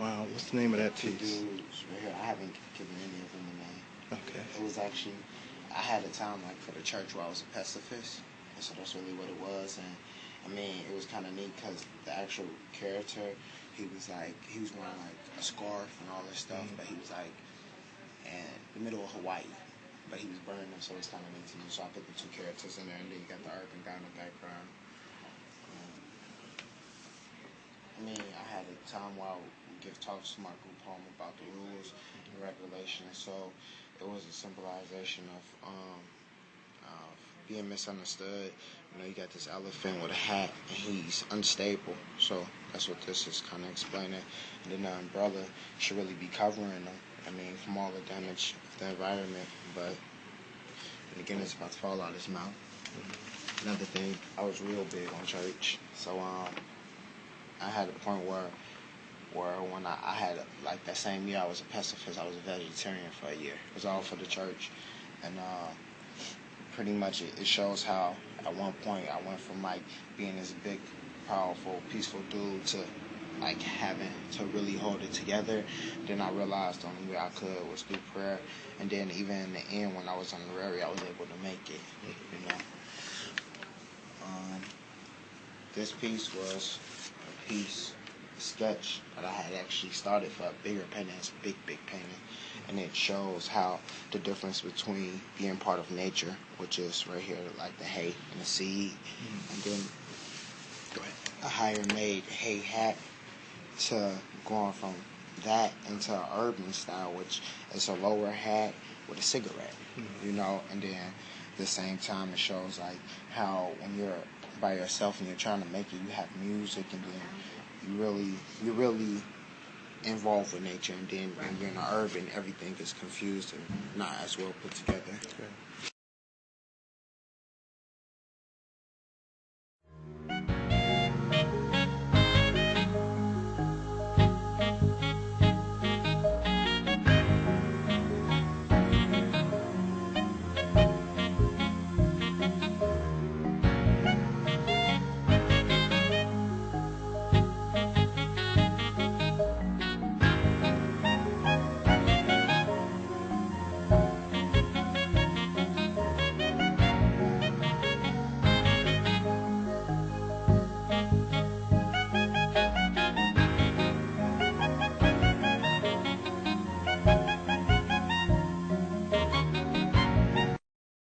Wow, what's the name of that Two piece? dudes right here. I haven't given any of them a name. Okay. It was actually, I had a time like for the church where I was a pacifist, and so that's really what it was. And I mean, it was kind of neat because the actual character, he was wearing like a scarf and all this stuff, but he was like in the middle of Hawaii, but he was burning them, so it's kind of neat to me. So I put the two characters in there, and then you got the earth and down in the background. I mean, I had a time where I would give talks to my group home about the rules and regulations, so it was a symbolization of being misunderstood. You know, you got this elephant with a hat, and he's unstable, so that's what this is kind of explaining. And then the umbrella should really be covering them, I mean, from all the damage of the environment, but and again, it's about to fall out of his mouth. Another thing, I was real big on church, so I had a point where when I had like that same year I was a pacifist, I was a vegetarian for a year. It was all for the church, and pretty much it shows how at one point I went from like being this big, powerful, peaceful dude to like having to really hold it together. Then I realized the only way I could was through prayer, and then even in the end when I was honorary, I was able to make it. You know. This piece was a piece, a sketch that I had actually started for a bigger painting. It's a big painting. And it shows how the difference between being part of nature, which is right here, like the hay and the seed, and then a higher made hay hat to going from that into an urban style, which is a lower hat with a cigarette, you know, and then at the same time it shows like how when you're by yourself and you're trying to make it, you have music, and then you're really involved with nature, and then when you're in the urban, everything is confused and not as well put together. Okay.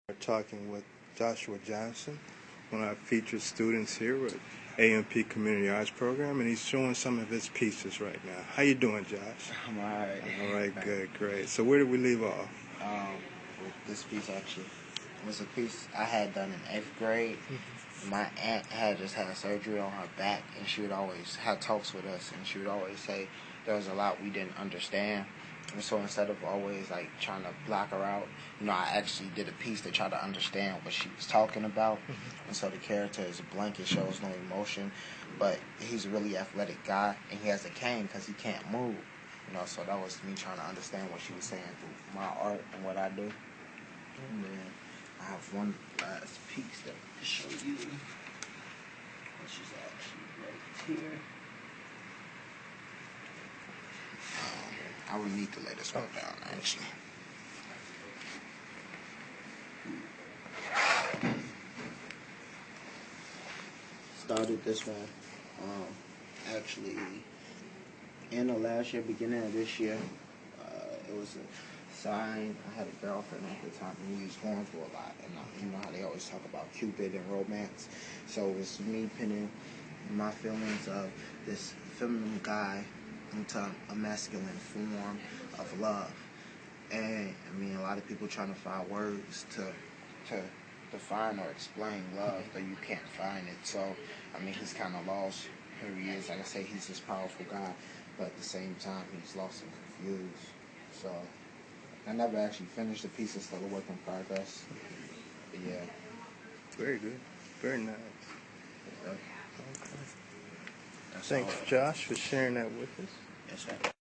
We're talking with Joshua Johnson, one of our featured students here with AMP Community Arts Program, and he's showing some of his pieces right now. How you doing, Josh? I'm alright. All right, good, great. So where did we leave off? With this piece actually was a piece I had done in 8th grade. My aunt had just had surgery on her back, and she would always have talks with us, and she would always say there was a lot we didn't understand. And so instead of always like trying to block her out, you know, I actually did a piece to try to understand what she was talking about. And so the character is a blank, it shows no emotion, but he's a really athletic guy, and he has a cane because he can't move. You know, so that was me trying to understand what she was saying through my art and what I do. And then I have one last piece that I can show you, which is actually right here. I would need to lay this one down, actually. Started this one, actually, end of last year, beginning of this year. it was a sign. I had a girlfriend at the time, and we was going through a lot. And you know how they always talk about Cupid and romance. So it was me pinning my feelings of this feminine guy into a masculine form of love. And I mean, a lot of people trying to find words to define or explain love, though you can't find it. So I mean, he's kind of lost. Here he is. Like I say, he's this powerful guy, but at the same time, he's lost and confused. So I never actually finished the piece. It's still a work in progress. But yeah. Very good. Very nice. Yeah. Okay. That's Thanks, all. Josh, for sharing that with us. Yes, sir.